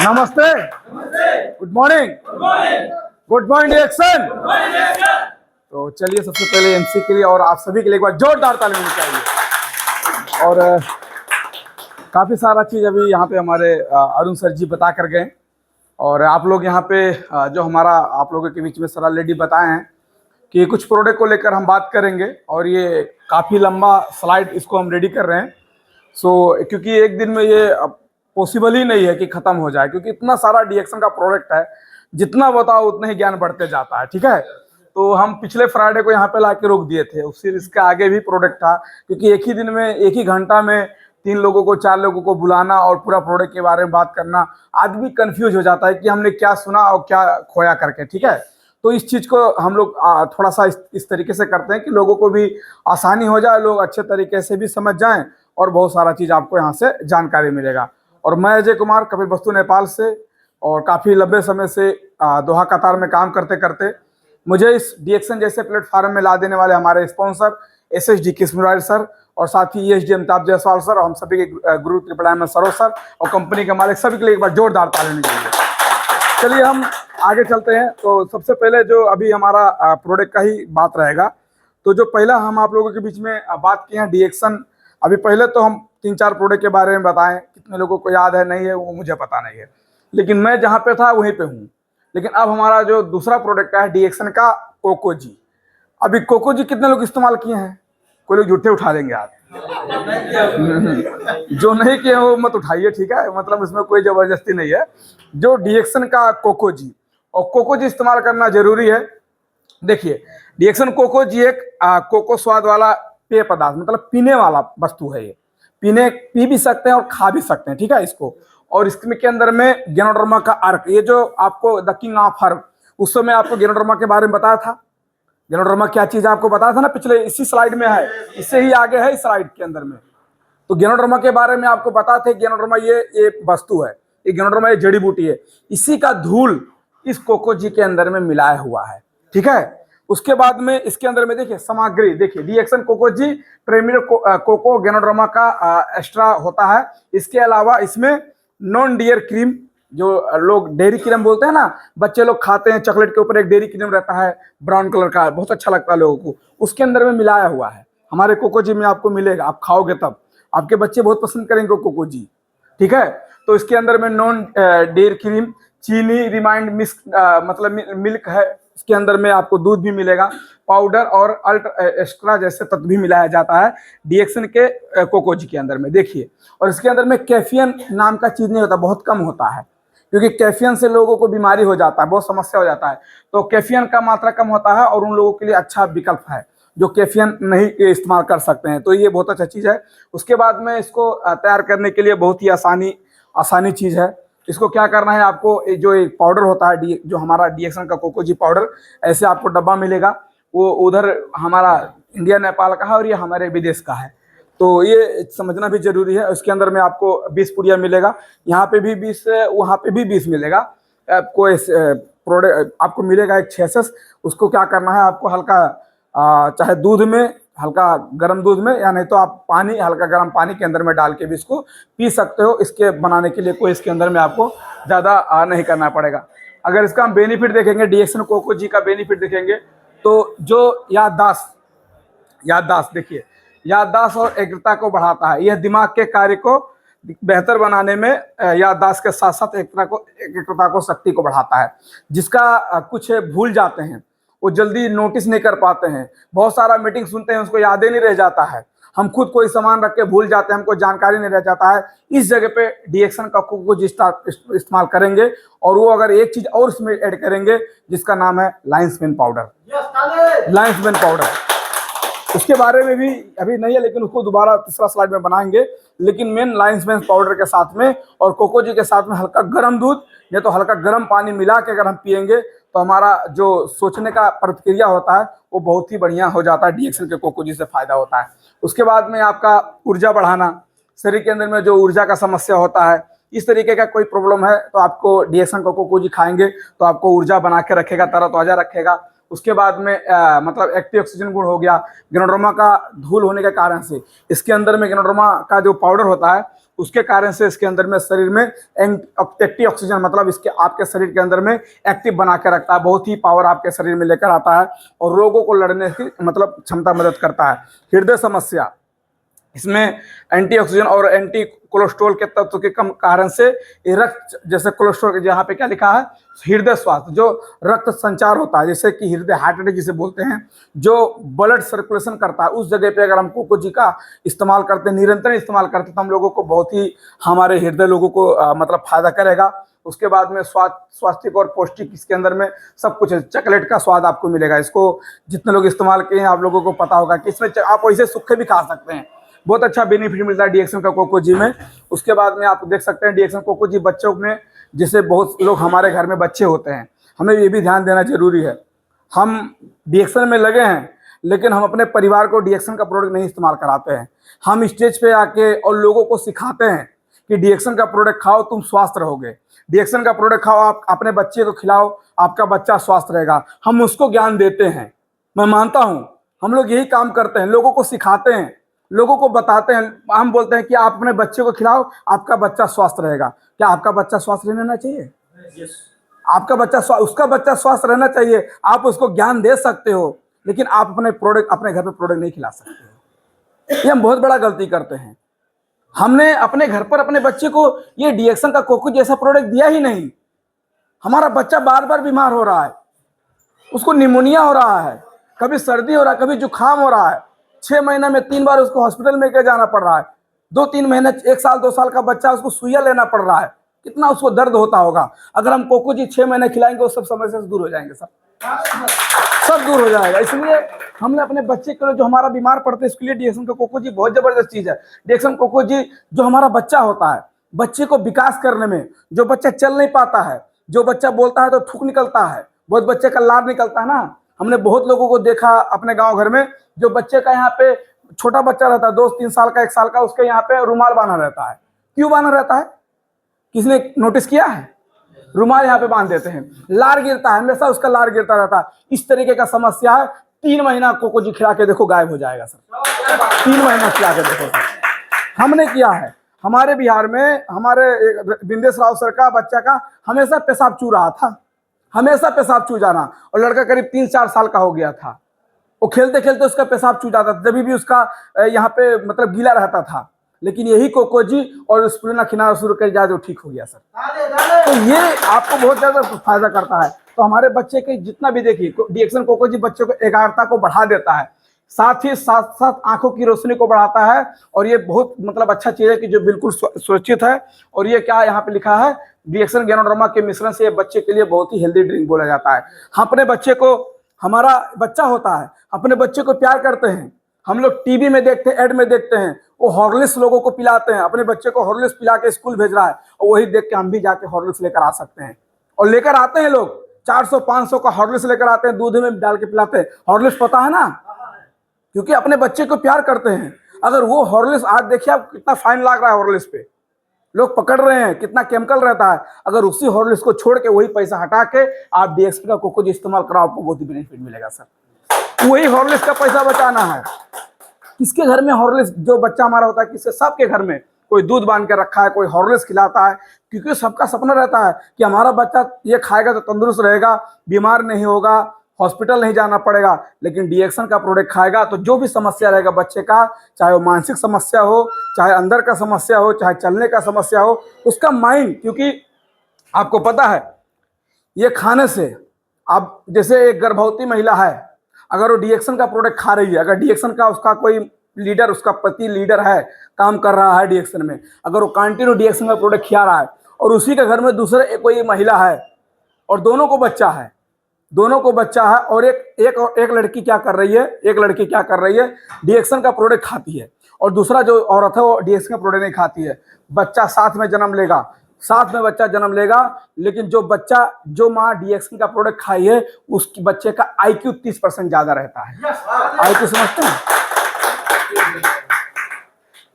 नमस्ते। Good morning. Good morning action. तो चलिए सबसे पहले एमसी के लिए और आप सभी के लिए एक बार जोरदार ताली होनी चाहिए। और काफ़ी सारा चीज़ अभी यहाँ पे हमारे अरुण सर जी बता कर गए और आप लोग यहाँ पे जो हमारा आप लोगों के बीच में सारा लेडी बताए हैं कि कुछ प्रोडक्ट को लेकर हम बात करेंगे और ये काफ़ी लंबा स्लाइड इसको हम रेडी कर रहे हैं। क्योंकि एक दिन में ये पॉसिबल ही नहीं है कि ख़त्म हो जाए, क्योंकि इतना सारा डीएक्शन का प्रोडक्ट है, जितना बताओ उतना ही ज्ञान बढ़ते जाता है। ठीक है, तो हम पिछले फ्राइडे को यहाँ पे ला के रोक दिए थे, फिर इसके आगे भी प्रोडक्ट था, क्योंकि एक ही दिन में एक ही घंटा में 3 लोगों को 4 लोगों को बुलाना और पूरा प्रोडक्ट के बारे में बात करना, आदमी कंफ्यूज हो जाता है कि हमने क्या सुना और क्या खोया करके। ठीक है, तो इस चीज़ को हम लोग थोड़ा सा इस तरीके से करते हैं कि लोगों को भी आसानी हो जाए, लोग अच्छे तरीके से भी समझ जाएं और बहुत सारा चीज़ आपको यहाँ से जानकारी मिलेगा। और मैं अजय कुमार कपिलवस्तु नेपाल से, और काफ़ी लंबे समय से दोहा कतार में काम करते करते मुझे इस डीएक्शन जैसे प्लेटफार्म में ला देने वाले हमारे स्पॉन्सर एसएसडी किस्मराज सर और साथ ही ईएसडी अमिताभ जायसवाल सर और हम सभी के गुरु त्रिपड़ायन सरोज सर और कंपनी के मालिक सभी के लिए एक बार जोरदार ताली होनी चाहिए। चलिए हम आगे चलते हैं। तो सबसे पहले जो अभी हमारा प्रोडक्ट का ही बात रहेगा, तो जो पहला हम आप लोगों के बीच में बात किए हैं डीएक्शन, अभी पहले तो हम 3-4 प्रोडक्ट के बारे में बताएं, कितने लोगों को याद है नहीं है वो मुझे पता नहीं है, लेकिन मैं जहाँ पे था वहीं पे हूँ। लेकिन अब हमारा जो दूसरा प्रोडक्ट है डीएक्शन का कोको जी। अभी कोको जी कितने लोग इस्तेमाल किए हैं? कोई लोग झूठे उठा देंगे आप। जो नहीं किए वो मत उठाइए, ठीक है, मतलब इसमें कोई जबरदस्ती नहीं है। जो डीएक्शन का कोको जी, और कोको जी इस्तेमाल करना जरूरी है। देखिए डीएक्शन कोको जी एक कोको स्वाद वाला पेय पदार्थ, मतलब पीने वाला वस्तु है। ये पी भी सकते हैं और खा भी सकते हैं, ठीक है इसको। और इसमें के अंदर में गैनोडर्मा का अर्क, ये जो आपको द किंग ऑफ हर्ब, उस समय आपको गैनोडर्मा के बारे में बताया था। गैनोडर्मा क्या चीज आपको बताया था ना, पिछले इसी स्लाइड में है, इससे ही आगे है इस स्लाइड के अंदर में। तो गैनोडर्मा के बारे में आपको पता थे, गैनोडर्मा ये वस्तु है, ये गैनोडर्मा ये जड़ी बूटी है, इसी का धूल इस कोको जी के अंदर में मिलाया हुआ है। ठीक है, उसके बाद में इसके अंदर में देखिए सामग्री, देखिए डीएक्शन कोको जी प्रेमियर कोको गैनोडर्मा का एक्स्ट्रा होता है। इसके अलावा इसमें नॉन डियर क्रीम, जो लोग डेयरी क्रीम बोलते हैं ना, बच्चे लोग खाते हैं, चॉकलेट के ऊपर एक डेयरी क्रीम रहता है ब्राउन कलर का, बहुत अच्छा लगता है लोगों को, उसके अंदर में मिलाया हुआ है। हमारे कोको जी में आपको मिलेगा, आप खाओगे तब आपके बच्चे बहुत पसंद करेंगे कोको जी। ठीक है, तो इसके अंदर में नॉन डेयरी क्रीम, चीनी रिमाइंड मतलब मिल्क है, इसके अंदर में आपको दूध भी मिलेगा, पाउडर और अल्ट्रा एक्स्ट्रा जैसे तत्व भी मिलाया जाता है डीएक्शन के कोको जी के अंदर में। देखिए, और इसके अंदर में कैफीन नाम का चीज नहीं होता, बहुत कम होता है, क्योंकि कैफीन से लोगों को बीमारी हो जाता है, बहुत समस्या हो जाता है। तो कैफीन का मात्रा कम होता है और उन लोगों के लिए अच्छा विकल्प है जो कैफीन नहीं इस्तेमाल कर सकते हैं, तो ये बहुत अच्छा चीज़ है। उसके बाद में इसको तैयार करने के लिए बहुत ही आसानी चीज़ है। इसको क्या करना है, आपको जो एक पाउडर होता है जो हमारा डीएक्शन का कोको जी पाउडर, ऐसे आपको डब्बा मिलेगा, वो उधर हमारा इंडिया नेपाल का है और ये हमारे विदेश का है, तो ये समझना भी जरूरी है। उसके अंदर में आपको 20 पुड़िया मिलेगा, यहाँ पे भी 20, वहाँ पे भी 20 मिलेगा। आपको इस प्रोडक्ट आपको मिलेगा एक 6 उसको क्या करना है, आपको हल्का चाहे दूध में, हल्का गर्म दूध में, या नहीं तो आप पानी, हल्का गर्म पानी के अंदर में डाल के भी इसको पी सकते हो। इसके बनाने के लिए कोई इसके अंदर में आपको ज़्यादा नहीं करना पड़ेगा। अगर इसका हम बेनिफिट देखेंगे, डीएक्शन कोको जी का बेनिफिट देखेंगे, तो जो याददाश्त देखिए, याददाश्त और एकाग्रता को बढ़ाता है। यह दिमाग के कार्य को बेहतर बनाने में याददाश्त के साथ साथ एकाग्रता को शक्ति को बढ़ाता है। जिसका कुछ भूल जाते हैं, वो जल्दी नोटिस नहीं कर पाते हैं, बहुत सारा मीटिंग सुनते हैं उसको याद ही नहीं रह जाता है, हम खुद कोई सामान रख के भूल जाते हैं, हमको जानकारी नहीं रह जाता है। इस जगह पे डीएक्शन का कोको जी इस्तेमाल करेंगे और वो अगर एक चीज और इसमें ऐड करेंगे जिसका नाम है Lions man powder. Lions man powder, उसके बारे में भी अभी नहीं है, लेकिन उसको दोबारा तीसरा स्लाइड में बनाएंगे। लेकिन मेन लायंस मैन पाउडर के साथ में और कोको जी के साथ में हल्का गर्म दूध या तो हल्का गर्म पानी मिला के अगर हम पियेंगे तो हमारा जो सोचने का प्रतिक्रिया होता है वो बहुत ही बढ़िया हो जाता है। डीएक्शन के कोको जी से फायदा होता है। उसके बाद में आपका ऊर्जा बढ़ाना, शरीर के अंदर में जो ऊर्जा का समस्या होता है, इस तरीके का कोई प्रॉब्लम है तो आपको डीएक्शन का कोको जी खाएंगे तो आपको ऊर्जा बना के रखेगा, तरोताजा रखेगा। उसके बाद में मतलब एक्टिव ऑक्सीजन गुण हो गया, गैनोडर्मा का धूल होने के कारण से इसके अंदर में गैनोडर्मा का जो पाउडर होता है उसके कारण से इसके अंदर में शरीर में एक्टिव ऑक्सीजन, मतलब इसके आपके शरीर के अंदर में एक्टिव बना के रखता है, बहुत ही पावर आपके शरीर में लेकर आता है और रोगों को लड़ने की मतलब क्षमता मदद करता है। हृदय समस्या, इसमें एंटीऑक्सीडेंट और एंटी कोलेस्ट्रॉल के तत्व के कम कारण से ये रक्त, जैसे कोलेस्ट्रॉल के यहाँ पे क्या लिखा है, हृदय स्वास्थ्य, जो रक्त संचार होता है, जैसे कि हृदय हार्ट अटैक जिसे बोलते हैं, जो ब्लड सर्कुलेशन करता है, उस जगह पे अगर हम कोको जी का इस्तेमाल करते हैं, निरंतर इस्तेमाल करते हैं, तो हम लोगों को बहुत ही, हमारे हृदय लोगों को मतलब फायदा करेगा। उसके बाद में स्वास्थ्य और पौष्टिक, इसके अंदर में सब कुछ है। चॉकलेट का स्वाद आपको मिलेगा, इसको जितने लोग इस्तेमाल किए हैं आप लोगों को पता होगा कि इसमें आप वैसे सूखे भी खा सकते हैं, बहुत अच्छा बेनिफिट मिलता है डीएक्सन का कोको जी में। उसके बाद में आप देख सकते हैं डीएक्सन कोको जी बच्चों में, जैसे बहुत लोग हमारे घर में बच्चे होते हैं, हमें ये भी ध्यान देना जरूरी है, हम डीएक्सन में लगे हैं लेकिन हम अपने परिवार को डीएक्सन का प्रोडक्ट नहीं इस्तेमाल कराते हैं। हम स्टेज पे आके और लोगों को सिखाते हैं कि डीएक्सन का प्रोडक्ट खाओ तुम स्वस्थ रहोगे, डीएक्सन का प्रोडक्ट खाओ, आप अपने बच्चे को खिलाओ, आपका बच्चा स्वस्थ रहेगा। हम उसको ज्ञान देते हैं, मैं मानता हूँ हम लोग यही काम करते हैं, लोगों को सिखाते हैं, लोगों को बताते हैं। हम बोलते हैं कि आप अपने बच्चे को खिलाओ, आपका बच्चा स्वस्थ रहेगा। क्या आपका बच्चा स्वस्थ रहना चाहिए? आपका बच्चा उसका बच्चा स्वस्थ रहना चाहिए। आप उसको ज्ञान दे सकते हो लेकिन आप अपने प्रोडक्ट, अपने घर पे प्रोडक्ट नहीं खिला सकते हो। ये हम बहुत बड़ा गलती करते हैं। हमने अपने घर पर अपने बच्चे को ये डीएक्सन का कोको जैसा प्रोडक्ट दिया ही नहीं। हमारा बच्चा बार बार बीमार हो रहा है, उसको निमोनिया हो रहा है, कभी सर्दी हो रहा है, कभी जुकाम हो रहा है, 6 महीने में 3 बार उसको हॉस्पिटल में लेकर जाना पड़ रहा है। 2-3 महीने, 1 साल 2 साल का बच्चा, उसको सुइया लेना पड़ रहा है, कितना उसको दर्द होता होगा। अगर हम कोको जी 6 महीने खिलाएंगे, वो सब समस्या से दूर हो जाएंगे, सब दूर हो जाएगा। इसलिए हमने अपने बच्चे के लिए, जो हमारा बीमार पड़ते हैं, इसके लिए डीएक्सन का कोको जी बहुत जबरदस्त चीज है। डीएक्सन कोको जी, जो हमारा बच्चा होता है, बच्चे को विकास करने में, जो बच्चा चल नहीं पाता है, जो बच्चा बोलता है तो थूक निकलता है, बहुत बच्चे का लार निकलता है ना, हमने बहुत लोगों को देखा अपने गांव घर में, जो बच्चे का यहाँ पे छोटा बच्चा रहता है, 2-3 साल का, 1 साल का, उसके यहाँ पे रुमाल बांधा रहता है। क्यों बांधा रहता है? किसने नोटिस किया है? रुमाल यहाँ पे बांध देते हैं, लार गिरता है, हमेशा उसका लार गिरता रहता है। इस तरीके का समस्या है। 3 महीना कोको जी खिला के देखो, गायब हो जाएगा सर। 3 महीना खिला के देखो सर। हमने किया है, हमारे बिहार में हमारे बिंदेश राव सर का बच्चा का हमेशा पेशाब चू रहा था, हमेशा पेशाब चू जाना, और लड़का करीब 3-4 साल का हो गया था। वो खेलते खेलते उसका पेशाब चू जाता था, जब भी उसका यहाँ पे मतलब गीला रहता था, लेकिन यही कोको जी और स्प्रुलिना खिलाना शुरू कर दिया, जो ठीक हो गया सर। तो ये आपको बहुत ज्यादा फायदा करता है। तो हमारे बच्चे के जितना भी देखिए, डीएक्सन कोको जी बच्चों को एकाग्रता को बढ़ा देता है, साथ ही साथ साथ आंखों की रोशनी को बढ़ाता है। और ये बहुत मतलब अच्छा चीज है कि जो बिल्कुल सुरक्षित है। और ये क्या यहाँ पे लिखा है, डीएक्सन गैनोडर्मा के मिश्रण से ये बच्चे के लिए बहुत ही हेल्दी ड्रिंक बोला जाता है। हम अपने बच्चे को, हमारा बच्चा होता है, अपने बच्चे को प्यार करते हैं। हम लोग टीवी में देखते हैं, एड में देखते हैं, वो हॉर्लिक्स लोगों को पिलाते हैं, अपने बच्चे को हॉर्लिक्स पिला के स्कूल भेज रहा है, और वही देख के हम भी जाके हॉर्लिक्स लेकर आ सकते हैं। और लेकर आते हैं लोग 400-500 का हॉर्लिक्स लेकर आते हैं, दूध में डाल के पिलाते हैं। हॉर्लिक्स पता है ना, क्योंकि अपने बच्चे को प्यार करते हैं। अगर वो हॉर्लिक्स, आज देखिए आप कितना फाइन लग रहा है हॉर्लिक्स पे, लोग पकड़ रहे हैं, कितना केमिकल रहता है। अगर उसी हॉर्लिक्स को छोड़ के वही पैसा हटा के आप डीएक्सन का कोको जी इस्तेमाल कराओ, आपको बहुत ही बेनिफिट मिलेगा सर। वही हॉर्लिक्स का पैसा बचाना है। किसके घर में हॉर्लिक्स, जो बच्चा हमारा होता है, किसके, सबके घर में कोई दूध बांध के रखा है, कोई हॉर्लिक्स खिलाता है, क्योंकि सबका सपना रहता है कि हमारा बच्चा ये खाएगा तो तंदुरुस्त रहेगा, बीमार नहीं होगा, हॉस्पिटल नहीं जाना पड़ेगा। लेकिन डीएक्सन का प्रोडक्ट खाएगा तो जो भी समस्या रहेगा बच्चे का, चाहे वो मानसिक समस्या हो, चाहे अंदर का समस्या हो, चाहे चलने का समस्या हो, उसका माइंड, क्योंकि आपको पता है ये खाने से, आप जैसे एक गर्भवती महिला है, अगर वो डीएक्सन का प्रोडक्ट खा रही है, अगर डीएक्सन का उसका कोई लीडर, उसका पति लीडर है, काम कर रहा है डीएक्सन में, अगर वो कंटिन्यू डीएक्सन का प्रोडक्ट खिला रहा है, और उसी के घर में दूसरे कोई महिला है और दोनों को बच्चा है, और एक लड़की क्या कर रही है, डीएक्सन का प्रोडक्ट खाती है, और दूसरा जो औरत है वो डीएक्सन का प्रोडक्ट नहीं खाती है, बच्चा साथ में बच्चा जन्म लेगा। लेकिन जो माँ डीएक्सन का प्रोडक्ट खाई है, उस बच्चे का आईक्यू 30% ज्यादा रहता है। आईक्यू समझते हैं?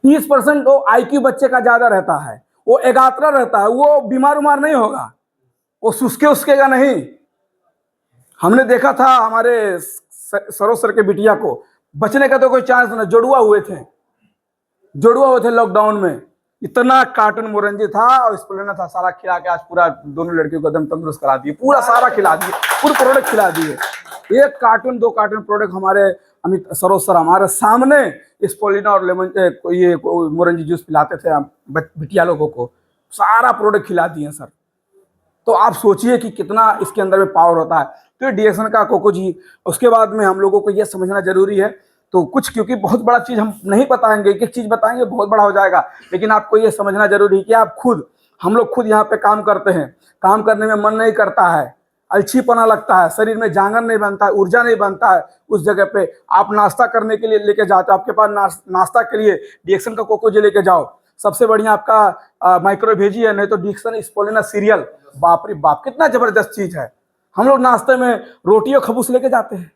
30% वो आईक्यू बच्चे का ज्यादा रहता है, वो एकाग्र रहता है, वो बीमार नहीं होगा, वो उसकेगा नहीं। हमने देखा था हमारे सरोज सर के बिटिया को बचने का तो कोई चांस ना, जुड़वा हुए थे लॉकडाउन में, इतना कार्टून मोरंजी था और स्प्लेंडर था, सारा खिला के आज पूरा दोनों लड़कियों को एकदम तंदुरुस्त करा दिए, पूरा सारा खिला दिए, पूरे प्रोडक्ट खिला दिए। एक कार्टून 2 कार्टून प्रोडक्ट हमारे अमित सरोज सर हमारे सामने स्पोलिना और लेमन ये मोरंजी जूस पिलाते थे बिटिया लोगों को, सारा प्रोडक्ट खिला दिए सर। तो आप सोचिए कि कितना इसके अंदर में पावर होता है। तो ये डीएक्सन का कोको जी। उसके बाद में हम लोगों को ये समझना जरूरी है, तो कुछ क्योंकि बहुत बड़ा चीज हम नहीं बताएंगे, एक एक चीज बताएंगे बहुत बड़ा हो जाएगा, लेकिन आपको ये समझना जरूरी है कि आप खुद, हम लोग खुद यहाँ पे काम करते हैं, काम करने में मन नहीं करता है, अलछीपना लगता है, शरीर में जांगर नहीं बनता है, ऊर्जा नहीं बनता है, उस जगह पे आप नाश्ता करने के लिए लेके जाते हो, आपके पास नाश्ता के लिए डीएक्सन का कोको जी लेके जाओ, सबसे बढ़िया आपका माइक्रोवेजी है, नहीं तो डीएक्सन स्पोलिना सीरियल, बाप रे बाप कितना जबरदस्त चीज है। हम लोग नाश्ते में रोटी और खबूस लेके जाते हैं,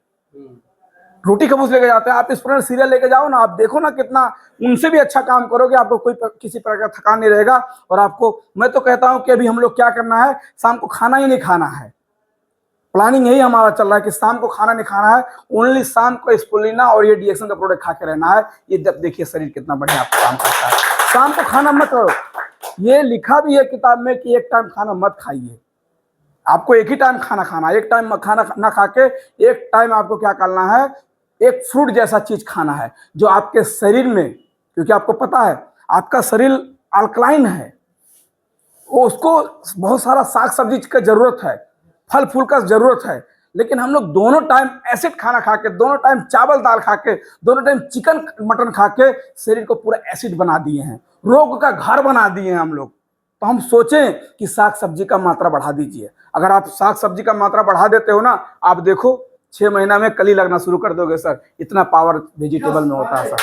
रोटी खबूस लेके जाते हैं, आप स्पोलिना सीरियल लेके जाओ ना, आप देखो ना कितना उनसे भी अच्छा काम करोगे, आपको कोई किसी प्रकार का थकान नहीं रहेगा। और आपको मैं तो कहता हूं कि अभी हम लोग क्या करना है, शाम को खाना ही नहीं खाना है, प्लानिंग यही हमारा चल रहा है कि शाम को खाना नहीं खाना है, ओनली शाम को स्पोलिना और ये डीएक्सन का प्रोडक्ट खा के रहना है। ये जब देखिए शरीर कितना बढ़िया आपको काम करता है। शाम को खाना मत करो, ये लिखा भी है किताब में कि एक टाइम खाना मत खाइए, आपको एक ही टाइम खाना खाना, एक टाइम खाना ना खा के एक टाइम आपको क्या करना है, एक फ्रूट जैसा चीज खाना है जो आपके शरीर में, क्योंकि आपको पता है आपका शरीर अल्कलाइन है, उसको बहुत सारा साग सब्जी का जरूरत है, फल फूल का जरूरत है, लेकिन हम लोग दोनों टाइम एसिड खाना खा के, दोनों टाइम चावल दाल खा के, दोनों टाइम चिकन मटन खा के शरीर को पूरा एसिड बना दिए हैं, रोग का घर बना दिए हैं हम लोग। तो हम सोचें कि साग सब्जी का मात्रा बढ़ा दीजिए। अगर आप साग सब्जी का मात्रा बढ़ा देते हो ना, आप देखो 6 महीना में कली लगना शुरू कर दोगे सर, इतना पावर वेजिटेबल में होता है सर,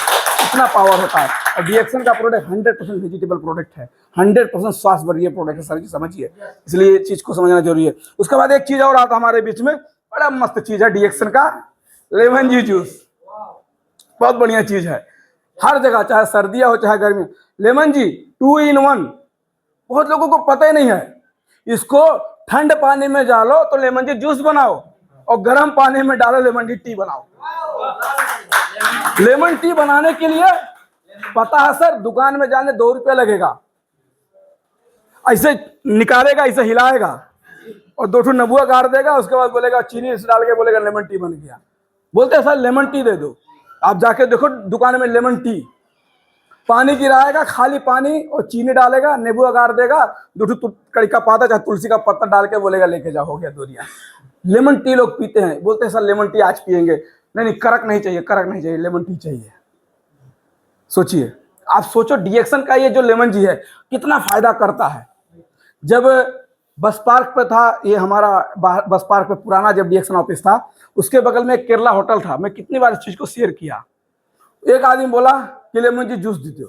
इतना पावर होता है। और डीएक्सन का प्रोडक्ट 100% वेजिटेबल प्रोडक्ट है, 100% स्वास्थ्यवर्धक प्रोडक्ट है सर जी, समझिए, इसलिए ये चीज को समझना जरूरी है। उसके बाद एक चीज और आता हमारे बीच में, बड़ा मस्त चीज है डीएक्सन का लेमन जी जूस, बहुत बढ़िया चीज है, हर जगह चाहे सर्दियां हो चाहे गर्मी। लेमन जी 2 in 1, बहुत लोगों को पता ही नहीं है, इसको ठंड पानी में डालो तो लेमन जी जूस बनाओ, और गर्म पानी में डालो लेमन टी बनाओ। लेमन टी बनाने के लिए पता है सर, दुकान में जाने 2 रुपये लगेगा, ऐसे निकालेगा, ऐसे हिलाएगा और 2 नबुआ गाड़ देगा, उसके बाद बोलेगा चीनी डाल के बोलेगा लेमन टी बन गया। बोलते हैं सर लेमन टी दे दो, आप जाके देखो दुकान में लेमन टी, पानी गिराएगा, खाली पानी और चीनी डालेगा, नींबू अगार देगा, 2 कड़ी का पाता चाहे तुलसी का पत्ता डाल के बोलेगा लेके जाओ, हो गया दूरिया। लेमन टी लोग पीते हैं, बोलते हैं सर लेमन टी आज पियेंगे, नहीं कड़क नहीं चाहिए, कड़क नहीं चाहिए, लेमन टी चाहिए। सोचिए, आप सोचो डीएक्सन का ये जो लेमन जी है कितना फायदा करता है। जब बस पार्क पे था, ये हमारा बस पार्क पे पुराना जब डीएक्सन ऑफिस था, उसके बगल में एक केरला होटल था, मैं कितनी बार इस चीज को शेयर किया। एक आदमी बोला कि लेमन जी जूस दीजिए,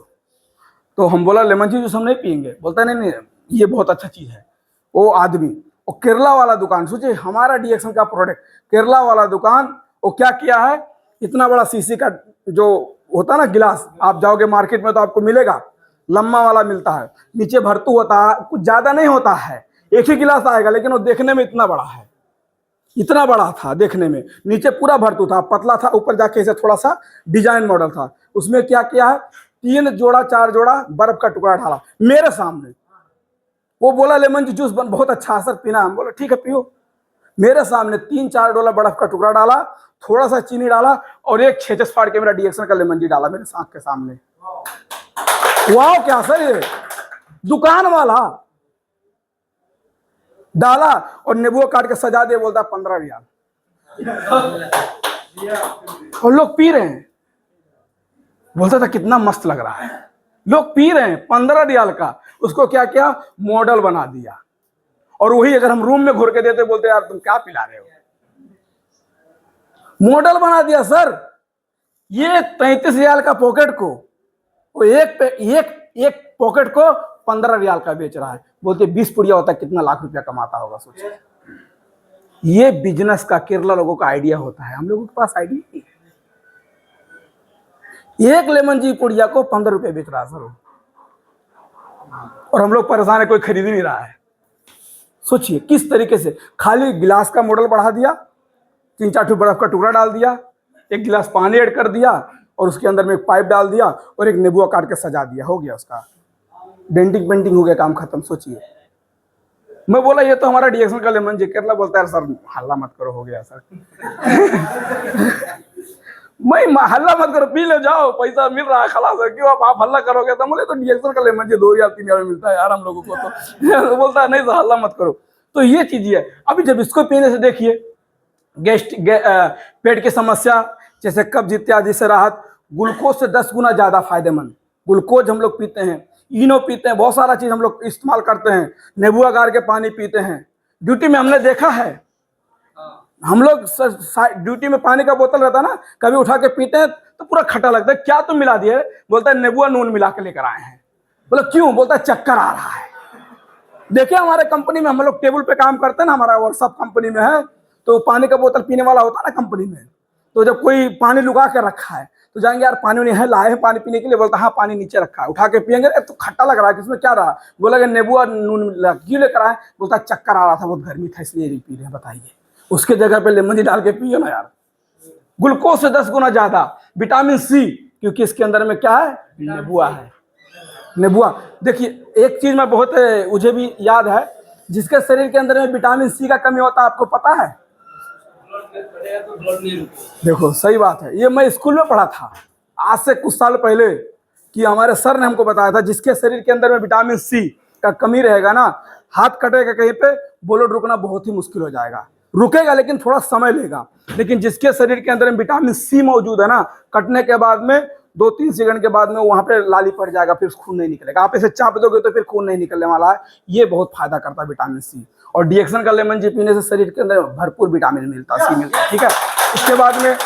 तो हम बोला लेमन जी जूस हम नहीं पियेंगे, बोलता नहीं ये बहुत अच्छा चीज है। वो आदमी, और केरला वाला दुकान, सोचिए हमारा डीएक्सन का प्रोडक्ट, केरला वाला दुकान, वो क्या किया है, इतना बड़ा शीशी का जो होता है ना गिलास, आप जाओगे मार्केट में तो आपको मिलेगा, लम्बा वाला मिलता है, नीचे भरतू होता है, कुछ ज्यादा नहीं होता है, एक ही गिलास आएगा, लेकिन वो देखने में इतना बड़ा है, इतना बड़ा था देखने में, नीचे पूरा भरतू था, पतला था, ऊपर जाके ऐसे थोड़ा सा डिजाइन मॉडल था। उसमें क्या किया है, 3 जोड़ा 4 जोड़ा बर्फ का टुकड़ा डाला मेरे सामने, वो बोला लेमन जी जूस बहुत अच्छा है सर, पीना। हम बोला ठीक है पियो। मेरे सामने 3-4 डोला बर्फ का टुकड़ा डाला, थोड़ा सा चीनी डाला और एक छेचस फाड़ के मेरा डीएक्सन का लेमन जी डाला मेरे आंख के सामने। वाह क्या सर, ये दुकान वाला डाला और नींबू काट के सजा दिया, बोलता 15 रियाल, और लोग पी रहे हैं। बोलता था कितना मस्त लग रहा है, लोग पी रहे हैं 15 रियाल का। उसको क्या किया, मॉडल बना दिया, और वही अगर हम रूम में घुर के देते बोलते यार तुम क्या पिला रहे हो, मॉडल बना दिया सर। ये 33 रियाल का पॉकेट को वो एक पॉकेट को 15 रियाल का बेच रहा है, बोलते 20 पुड़िया होता है, कितना लाख रुपया कमाता होगा सोचिए। ये बिजनेस का केरला लोगों का आइडिया होता है, हम लोगों के पास आइडिया नहीं है। एक लेमन जी पुड़िया को 15 रुपये बेच रहा है सर, और हम लोग परेशान है, कोई खरीद नहीं रहा है। सोचिए किस तरीके से, खाली गिलास का मॉडल बढ़ा दिया, 3-4 बर्फ का टुकड़ा डाल दिया, एक गिलास पानी ऐड कर दिया, और उसके अंदर में एक पाइप डाल दिया और एक नींबू काट के सजा दिया, हो गया उसका। डेंटिंग पेंटिंग हो गया, काम खत्म। सोचिए, मैं बोला ये तो हमारा डीएक्शन का लेमन जी, केरला बोलता है सर हल्ला मत करो, हो गया सर। मैं हल्ला मत करो, पी ले जाओ, पैसा मिल रहा है खलास है, क्यों आप हल्ला करोगे? तो बोले तो डीएक्शन का लेमन जी 2 या 3 में मिलता है यार हम लोगों को, तो बोलता है नहीं सर हल्ला मत करो। तो ये चीज है। अभी जब इसको पीने से देखिए पेट की समस्या जैसे कब्ज इत्यादि से राहत, ग्लूकोज से 10 गुना ज्यादा फायदेमंद। ग्लूकोज हम लोग पीते हैं, इनो पीते हैं, बहुत सारा चीज हम लोग इस्तेमाल करते हैं, नेबुआ गार के पानी पीते हैं। ड्यूटी में हमने देखा है, हम लोग ड्यूटी में पानी का बोतल रहता है ना, कभी उठा के पीते हैं तो पूरा खट्टा लगता है। क्या तुम मिला दिए? बोलता है नेबुआ नून मिला के लेकर आए हैं। बोला क्यों? बोलता है चक्कर आ रहा है। देखिए हमारे कंपनी में हम लोग टेबल पे काम करते हैं ना, हमारा वर्कशॉप कंपनी में है, तो पानी का बोतल पीने वाला होता है ना कंपनी में, तो जब कोई पानी लुका के रखा है तो जाएंगे यार पानी नहीं है, लाए हैं पानी पीने के लिए, बोलता हाँ पानी नीचे रखा है, उठा के पियेंगे, तो खट्टा लग रहा है, किसमें क्या रहा? बोला नेबुआ नून क्यों लेकर आए? बोलता चक्कर आ रहा था, बहुत गर्मी था इसलिए पी रहे हैं। बताइए, उसके जगह पे लेमन डाल के पिए ना यार। ग्लूकोज से 10 गुना ज्यादा, विटामिन सी, क्योंकि इसके अंदर में क्या है? नेबुआ है। नेबुआ देखिए, एक चीज में बहुत मुझे भी याद है, जिसके शरीर के अंदर में विटामिन सी का कमी होता है, आपको पता है? देखो सही बात है, ये मैं स्कूल में पढ़ा था आज से कुछ साल पहले, कि हमारे सर ने हमको बताया था जिसके शरीर के अंदर में विटामिन सी का कमी रहेगा ना, हाथ कटेगा कहीं पे, ब्लड रुकना बहुत ही मुश्किल हो जाएगा। रुकेगा लेकिन थोड़ा समय लेगा, लेकिन जिसके शरीर के अंदर में विटामिन सी मौजूद है ना, कटने के बाद में 2-3 सेकंड के बाद में वहां पे लाली पड़ जाएगा, फिर खून नहीं निकलेगा। आप इसे चाप दोगे तो फिर खून नहीं निकलने वाला है। ये बहुत फायदा करता है विटामिन सी। और डीएक्शन का लेमन जी पीने से शरीर के अंदर भरपूर विटामिन मिलता है, सी मिलता है। ठीक है, इसके बाद में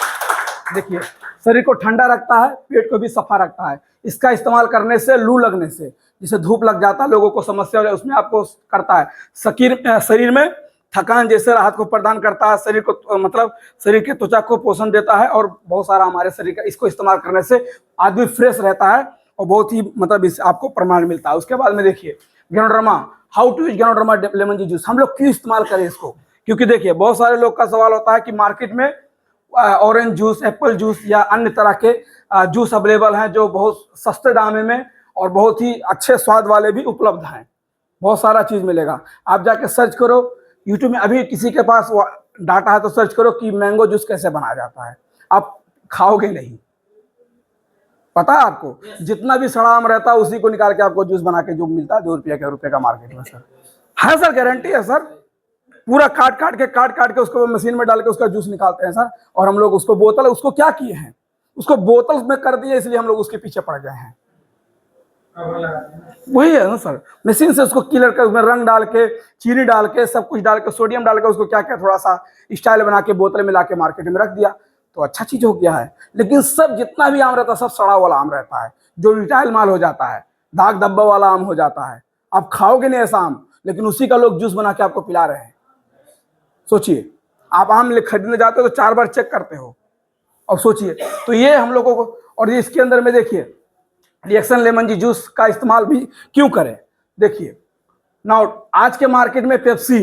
देखिए शरीर को ठंडा रखता है, पेट को भी सफा रखता है। इसका इस्तेमाल करने से लू लगने से, जिसे धूप लग जाता है लोगों को समस्या हो जाए, उसमें आपको करता है। शरीर में थकान जैसे राहत को प्रदान करता है, शरीर को मतलब शरीर के त्वचा को पोषण देता है, और बहुत सारा हमारे शरीर का, इसको इस्तेमाल करने से आदमी फ्रेश रहता है और बहुत ही मतलब इस आपको प्रमाण मिलता है। उसके बाद में देखिए ganoderma, how to use ganoderma lemon जी जूस, हम लोग क्यों इस्तेमाल करें इसको? क्योंकि देखिए बहुत सारे लोग का सवाल होता है कि मार्केट में ऑरेंज जूस, एप्पल जूस या अन्य तरह के जूस अवेलेबल हैं जो बहुत सस्ते दाम में और बहुत ही अच्छे स्वाद वाले भी उपलब्ध हैं। बहुत सारा चीज मिलेगा, आप जाके सर्च करो यूट्यूब में, अभी किसी के पास डाटा है तो सर्च करो कि मैंगो जूस कैसे बनाया जाता है, आप खाओगे नहीं। पता है आपको, जितना भी सड़ा आम रहता है उसी को निकाल के आपको जूस बना के जो मिलता है 2 रुपये का मार्केट में सर। है सर, गारंटी है सर। पूरा काट काट के उसको मशीन में डाल के उसका जूस निकालते हैं सर, और हम लोग उसको बोतल, उसको क्या किए हैं, उसको बोतल में कर दिए, इसलिए हम लोग उसके पीछे पड़ गए हैं। वही है ना सर, मशीन से उसको किलर कर, उसमें रंग डाल के, चीनी डाल के, सब कुछ डाल के, सोडियम डाल के, उसको क्या क्या थोड़ा सा स्टाइल बना के बोतल में ला के मार्केट में रख दिया, तो अच्छा चीज हो गया है। लेकिन सब जितना भी आम रहता है सब सड़ा वाला आम रहता है, जो रिटाइल माल हो जाता है, दाग धब्बा वाला आम हो जाता है। आप खाओगे नहीं ऐसा आम, लेकिन उसी का लोग जूस बना के आपको पिला रहे हैं। सोचिए, आप आम खरीदने जाते हो तो 4 बार चेक करते हो। अब सोचिए, तो ये हम लोगों को, और ये इसके अंदर में देखिए डीएक्शन लेमन जी जूस का इस्तेमाल भी क्यों करें? देखिए नाउ आज के मार्केट में पेप्सी,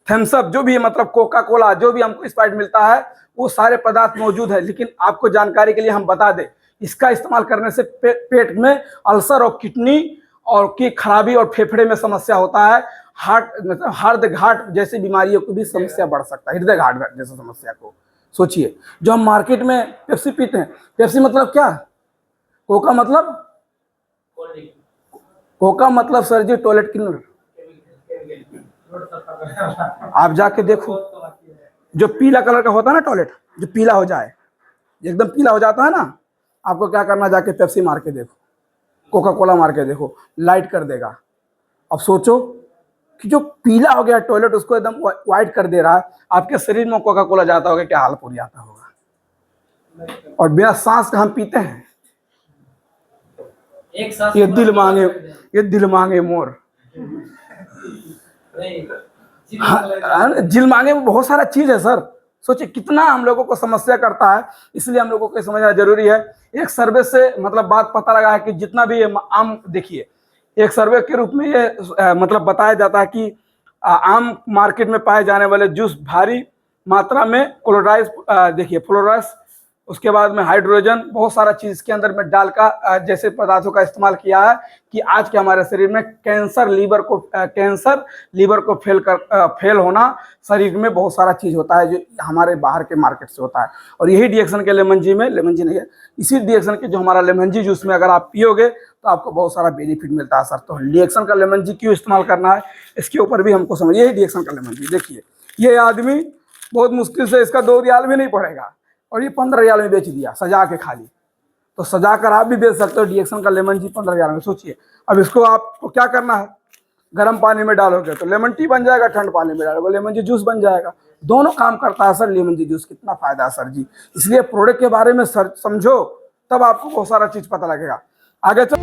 थम्स अप, जो भी मतलब कोका कोला, जो भी हमको स्प्राइट मिलता है, वो सारे पदार्थ मौजूद है। लेकिन आपको जानकारी के लिए हम बता दें, इसका इस्तेमाल करने से पेट में अल्सर और किडनी और की खराबी और फेफड़े में समस्या होता है, हार्ट घाट जैसी बीमारियों की भी समस्या बढ़ सकता है, हृदय घाट जैसी समस्या को। सोचिए, जो हम मार्केट में पेप्सी पीते हैं, पेप्सी मतलब क्या? कोका मतलब, कोका मतलब सर जी टॉयलेट क्लीनर। आप जाके देखो, जो पीला कलर का होता है ना टॉयलेट, जो पीला हो जाए, एकदम पीला हो जाता है ना, आपको क्या करना, जाके पेप्सी मार के देखो, कोका कोला मार के देखो, लाइट कर देगा। अब सोचो कि जो पीला हो गया टॉयलेट, उसको एकदम व्हाइट कर दे रहा है, आपके शरीर में कोका कोला जाता होगा, क्या हाल पूरी आता होगा। और बिना सांस का हम पीते हैं। एक सांस, ये दिल मांगे मोर, दिल मांगे में बहुत सारा चीज है सर। सोचिए कितना हम लोगों को समस्या करता है, इसलिए हम लोगों को समझना जरूरी है। एक सर्वे से मतलब बात पता लगा है कि जितना भी आम, देखिए एक सर्वे के रूप में ये मतलब बताया जाता है कि आम मार्केट में पाए जाने वाले जूस भारी मात्रा में क्लोराइड, देखिए फ्लोराइड उसके बाद में हाइड्रोजन, बहुत सारा चीज के अंदर में डालकर जैसे पदार्थों का इस्तेमाल किया है कि आज के हमारे शरीर में कैंसर लीवर को फेल होना, शरीर में बहुत सारा चीज होता है जो हमारे बाहर के मार्केट से होता है। और यही डिएक्शन के लेमन जी नहीं है, इसी डिएक्शन के जो हमारा लेमन जी जूस में अगर आप पियोगे तो आपको बहुत सारा बेनिफिट मिलता है सर। तो डिएक्शन का लेमन जी क्यों इस्तेमाल करना है, इसके ऊपर भी हमको समझिए। यही डिएक्शन का लेमन जी, देखिए ये आदमी बहुत मुश्किल से इसका 2 रियाल भी नहीं पड़ेगा और ये 15 रियाल में बेच दिया सजा के खाली। तो सजा कर आप भी बेच सकते हो डिएक्शन का लेमन जी 15 रियाल में। सोचिए, अब इसको आपको क्या करना है, गर्म पानी में डालोगे तो लेमन टी बन जाएगा, ठंड पानी में डालोगे लेमन जी जूस बन जाएगा। दोनों काम करता है सर लेमन जी जूस। कितना फायदा है सर जी। इसलिए प्रोडक्ट के बारे में सर समझो, तब आपको बहुत सारा चीज पता लगेगा। आगे चल